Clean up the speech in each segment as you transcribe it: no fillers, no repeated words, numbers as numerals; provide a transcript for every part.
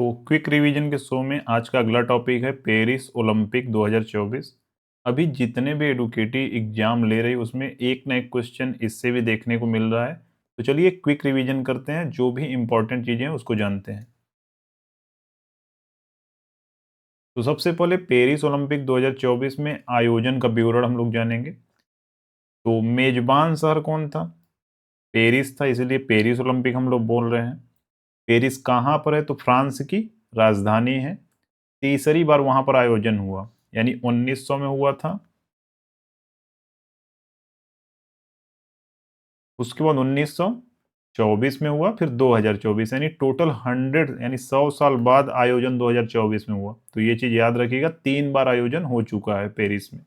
तो quick revision के show में आज का अगला टॉपिक है पेरिस ओलंपिक 2024। अभी जितने भी एडुकेटिव एग्जाम ले रही उसमें एक ना एक क्वेश्चन इससे भी देखने को मिल रहा है। तो चलिए क्विक रिवीजन करते हैं, जो भी इंपॉर्टेंट चीज़ें हैं उसको जानते हैं। तो सबसे पहले पेरिस ओलंपिक 2024 में आयोजन का विवरण हम लोग जानेंगे। तो मेजबान शहर कौन था? पेरिस था, इसलिए पेरिस ओलंपिक हम लोग बोल रहे हैं। पेरिस कहाँ पर है? तो फ्रांस की राजधानी है। तीसरी बार वहां पर आयोजन हुआ, यानी 1900 में हुआ था। उसके बाद 1924 में हुआ, फिर 2024, यानी टोटल 100 यानी 100 साल बाद आयोजन 2024 में हुआ। तो ये चीज याद रखिएगा, 3 बार आयोजन हो चुका है पेरिस में।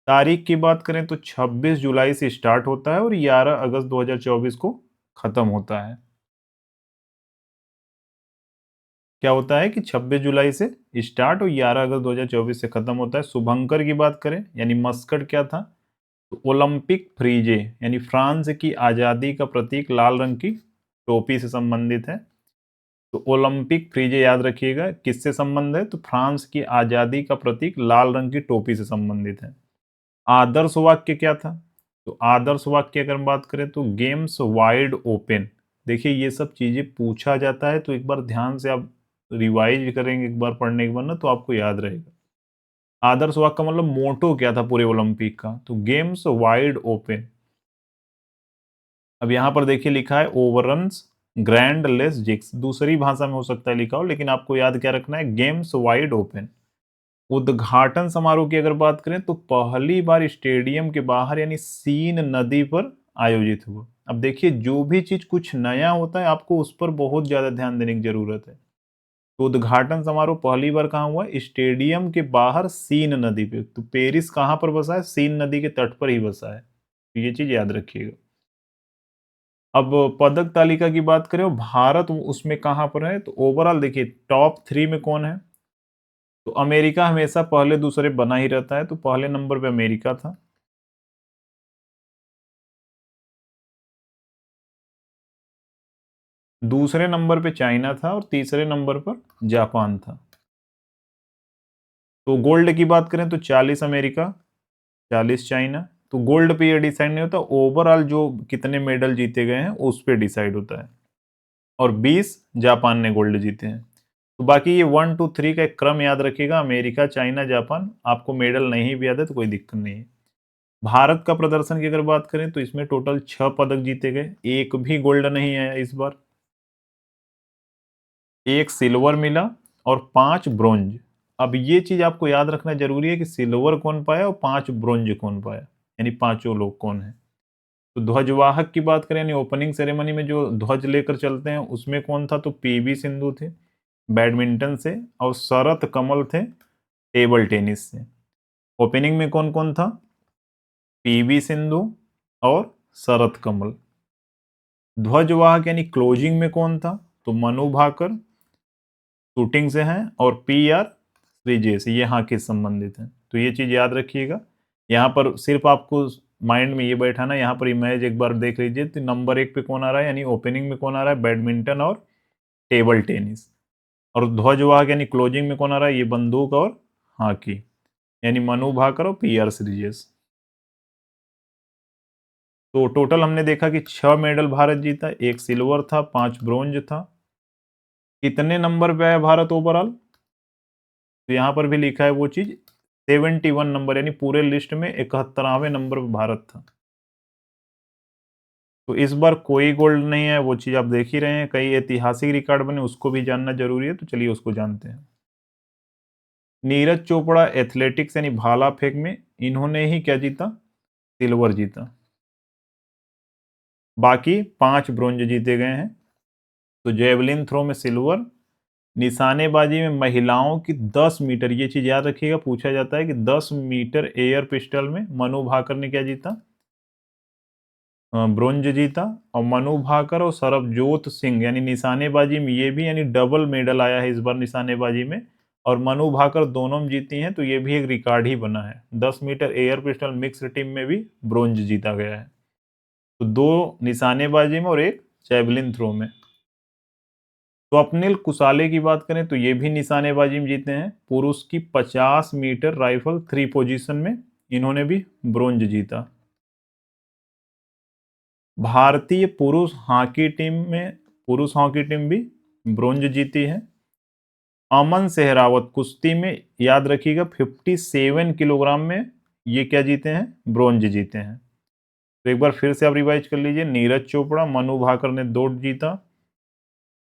तारीख की बात करें तो 26 जुलाई से स्टार्ट होता है और 11 अगस्त 2024 को खत्म होता है। क्या होता है कि 26 जुलाई से स्टार्ट और 11 अगस्त 2024 से खत्म होता है। शुभंकर की बात करें, यानी मस्कट क्या था? तो ओलंपिक फ्रीजे, यानी फ्रांस की आज़ादी का प्रतीक लाल रंग की टोपी से संबंधित है। तो ओलंपिक फ्रीजे याद रखिएगा, किससे संबंध है? तो फ्रांस की आज़ादी का प्रतीक लाल रंग की टोपी से संबंधित है। आदर्श वाक्य क्या था? तो आदर्श वाक्य अगर हम बात करें तो गेम्स वाइड ओपन। देखिए ये सब चीजें पूछा जाता है, तो एक बार ध्यान से आप रिवाइज करेंगे एक बार पढ़ने के बाद ना, तो आपको याद रहेगा। आदर्श वाक्य का मतलब मोटो क्या था पूरे ओलंपिक का? तो गेम्स वाइड ओपन। अब यहाँ पर देखिए लिखा है ओवररन्स ग्रैंड लेस जिक्स, दूसरी भाषा में हो सकता है लिखा हो, लेकिन आपको याद क्या रखना है? Games wide open. उद्घाटन समारोह की अगर बात करें तो पहली बार स्टेडियम के बाहर यानी सीन नदी पर आयोजित हुआ। अब देखिए जो भी चीज कुछ नया होता है आपको उस पर बहुत ज्यादा ध्यान देने की जरूरत है। तो उद्घाटन समारोह पहली बार कहाँ हुआ? स्टेडियम के बाहर सीन नदी पे। तो पेरिस कहाँ पर बसा है? सीन नदी के तट पर ही बसा है, तो ये चीज याद रखिएगा। अब पदक तालिका की बात करें और भारत उसमें कहाँ पर है, तो ओवरऑल देखिए टॉप 3 में कौन है? तो अमेरिका हमेशा पहले दूसरे बना ही रहता है, तो पहले नंबर पे अमेरिका था। दूसरे नंबर पे चाइना था और तीसरे नंबर पर जापान था। तो गोल्ड की बात करें तो 40 अमेरिका, 40 चाइना। तो गोल्ड पे ये डिसाइड नहीं होता, ओवरऑल जो कितने मेडल जीते गए हैं उस पे डिसाइड होता है। और 20 जापान ने गोल्ड जीते हैं। तो बाकी ये 1 2 3 का एक क्रम याद रखिएगा, अमेरिका चाइना जापान। आपको मेडल नहीं भी याद है तो कोई दिक्कत नहीं है। भारत का प्रदर्शन की अगर बात करें तो इसमें टोटल 6 पदक जीते गए, एक भी गोल्ड नहीं आया इस बार। एक सिल्वर मिला और 5 ब्रोंज। अब ये चीज आपको याद रखना जरूरी है कि सिल्वर कौन पाया और 5 ब्रोंज कौन पाया, यानी पांचों लोग कौन है। तो ध्वजवाहक की बात करें, यानी ओपनिंग सेरेमनी में जो ध्वज लेकर चलते हैं उसमें कौन था? तो पीवी सिंधु थे बैडमिंटन से, और शरत कमल थे टेबल टेनिस से। ओपनिंग में कौन कौन था? पीवी सिंधु और शरत कमल। ध्वजवाहक यानी क्लोजिंग में कौन था? तो मनु भाकर शूटिंग से हैं, और पी आर श्रीजय से, ये हाँ के संबंधित हैं। तो ये चीज याद रखिएगा। यहाँ पर सिर्फ आपको माइंड में ये बैठाना, यहाँ पर इमेज एक बार देख लीजिए। तो नंबर 1 पे कौन आ रहा है, यानी ओपनिंग में कौन आ रहा है? बैडमिंटन और टेबल टेनिस। और ध्वजवाहक यानी क्लोजिंग में कौन आ रहा है? ये बंदूक और हॉकी, यानी मनु भाकर और पी आर श्रीजेश। तो टोटल हमने देखा कि 6 मेडल भारत जीता, एक सिल्वर था, 5 ब्रोंज था। कितने नंबर पे आया भारत ओवरऑल? तो यहाँ पर भी लिखा है वो चीज, 71 नंबर, यानी पूरे लिस्ट में 71वें नंबर पर भारत था। तो इस बार कोई गोल्ड नहीं है, वो चीज आप देख ही रहे हैं। कई ऐतिहासिक रिकॉर्ड बने, उसको भी जानना जरूरी है, तो चलिए उसको जानते हैं। नीरज चोपड़ा एथलेटिक्स यानी भाला फेंक में इन्होंने ही क्या जीता? सिल्वर जीता। बाकी 5 ब्रोंज जीते गए हैं। तो जेवलिन थ्रो में सिल्वर। निशानेबाजी में महिलाओं की 10 मीटर, ये चीज याद रखिएगा, पूछा जाता है कि 10 मीटर एयर पिस्टल में मनु भाकर ने क्या जीता? ब्रोंज जीता। और मनु भाकर और सरबजोत सिंह यानी निशानेबाजी में ये भी, यानी डबल मेडल आया है इस बार निशानेबाजी में। और मनु भाकर दोनों में जीती हैं, तो ये भी एक रिकॉर्ड ही बना है। 10 metre air pistol mix team में भी ब्रोंज जीता गया है। तो 2 निशानेबाजी में और एक जैवलिन थ्रो में। स्वप्निल कुसाले की बात करें तो ये भी निशानेबाजी में जीते हैं। पुरुष की 50 मीटर राइफल 3 पोजीशन में इन्होंने भी ब्रोंज जीता। भारतीय पुरुष हॉकी टीम भी ब्रोंज जीती है। अमन सेहरावत कुश्ती में याद रखिएगा 57 किलोग्राम में ये क्या जीते हैं, ब्रोंज जीते हैं। तो एक बार फिर से आप रिवाइज कर लीजिए। नीरज चोपड़ा, मनु भाकर ने 2 जीता,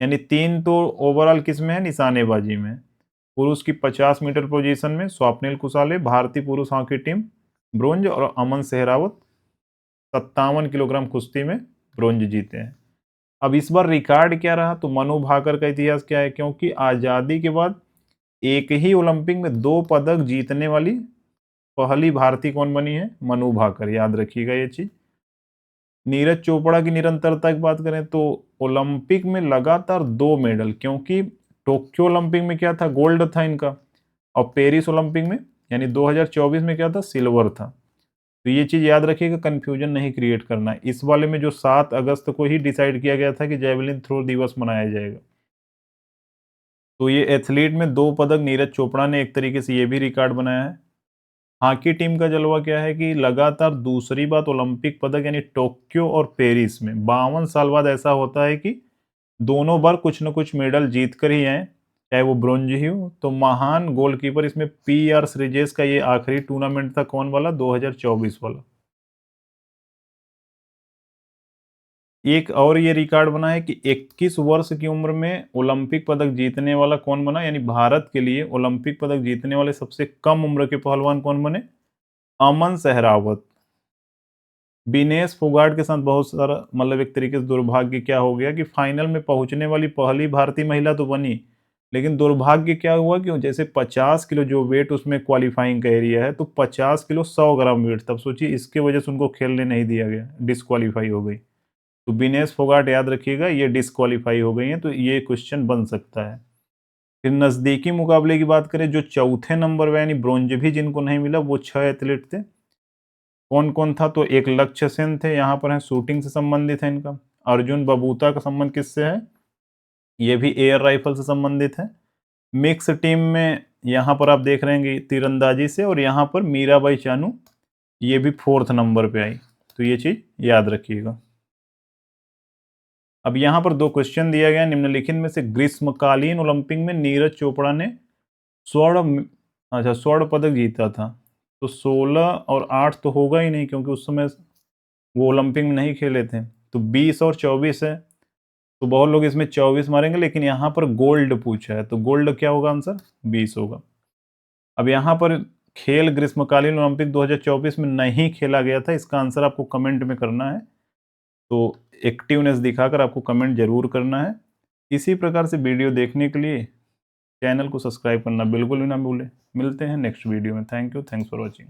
यानी 3 तो ओवरऑल किस में है, निशानेबाजी में। पुरुष की 50 मीटर पोजीशन में स्वप्निल कुसाले, भारतीय पुरुष हॉकी टीम ब्रोंज, और अमन सेहरावत 57 किलोग्राम कुश्ती में ब्रोंज जीते हैं। अब इस बार रिकॉर्ड क्या रहा, तो मनु भाकर का इतिहास क्या है, क्योंकि आजादी के बाद एक ही ओलंपिक में 2 पदक जीतने वाली पहली भारतीय कौन बनी है, मनु भाकर, याद रखिएगा ये चीज। नीरज चोपड़ा की निरंतरता की बात करें तो ओलंपिक में लगातार 2 मेडल, क्योंकि टोक्यो ओलंपिक में क्या था, गोल्ड था इनका, और पेरिस ओलंपिक में यानी 2024 में क्या था, सिल्वर था। तो ये चीज याद रखिएगा, कंफ्यूजन नहीं क्रिएट करना है। इस वाले में जो 7 अगस्त को ही डिसाइड किया गया था कि जेवलिन थ्रो दिवस मनाया जाएगा। तो ये एथलीट में 2 पदक नीरज चोपड़ा ने एक तरीके से ये भी रिकॉर्ड बनाया है। हॉकी टीम का जलवा क्या है कि लगातार दूसरी बात ओलंपिक पदक, यानी टोक्यो और पेरिस में 52 साल बाद ऐसा होता है कि दोनों बार कुछ न कुछ मेडल जीत कर ही आए, चाहे वो ब्रोंज ही हो। तो महान गोलकीपर इसमें PR श्रीजेश का ये आखिरी टूर्नामेंट था, कौन वाला, 2024 वाला। एक और ये रिकॉर्ड बना है कि 21 वर्ष की उम्र में ओलंपिक पदक जीतने वाला कौन बना, यानी भारत के लिए ओलंपिक पदक जीतने वाले सबसे कम उम्र के पहलवान कौन बने, अमन सेहरावत। विनेश फोगाट के साथ बहुत सारा मतलब एक तरीके से दुर्भाग्य क्या हो गया कि फाइनल में पहुंचने वाली पहली भारतीय महिला तो बनी, लेकिन दुर्भाग्य क्या हुआ कि जैसे 50 किलो जो वेट उसमें क्वालिफाइंग का एरिया है, तो 50 किलो 100 ग्राम वेट, तब सोचिए इसके वजह से उनको खेलने नहीं दिया गया, डिस्क्वालीफाई हो गई। तो विनेश फोगाट याद रखिएगा ये डिस्क्वालीफाई हो गई हैं, तो ये क्वेश्चन बन सकता है। फिर नजदीकी मुकाबले की बात करें, जो चौथे नंबर पे यानी ब्रोंज भी जिनको नहीं मिला, वो 6 एथलीट थे। कौन कौन था, तो एक लक्ष्य सेन थे, यहाँ पर है शूटिंग से संबंधित है इनका। अर्जुन बबूता का संबंध किससे है, ये भी एयर राइफल से संबंधित है। मिक्स टीम में यहाँ पर आप देख रहे हैं तीरंदाजी से, और यहाँ पर मीराबाई चानू ये भी 4th नंबर पे आई। तो ये चीज याद रखिएगा। अब यहाँ पर 2 क्वेश्चन दिया गया निम्नलिखित में से ग्रीष्मकालीन ओलंपिक में नीरज चोपड़ा ने स्वर्ण पदक जीता था। तो 16 और 8 तो होगा ही नहीं, क्योंकि उस समय वो ओलंपिक में नहीं खेले थे। तो 20 और 24 है, तो बहुत लोग इसमें 24 मारेंगे, लेकिन यहाँ पर गोल्ड पूछा है, तो गोल्ड क्या होगा, आंसर 20 होगा। अब यहाँ पर खेल ग्रीष्मकालीन ओलंपिक 2024 में नहीं खेला गया था, इसका आंसर आपको कमेंट में करना है। तो एक्टिवनेस दिखाकर आपको कमेंट जरूर करना है। इसी प्रकार से वीडियो देखने के लिए चैनल को सब्सक्राइब करना बिल्कुल भी ना भूलें। मिलते हैं नेक्स्ट वीडियो में। Thank you, thanks for watching.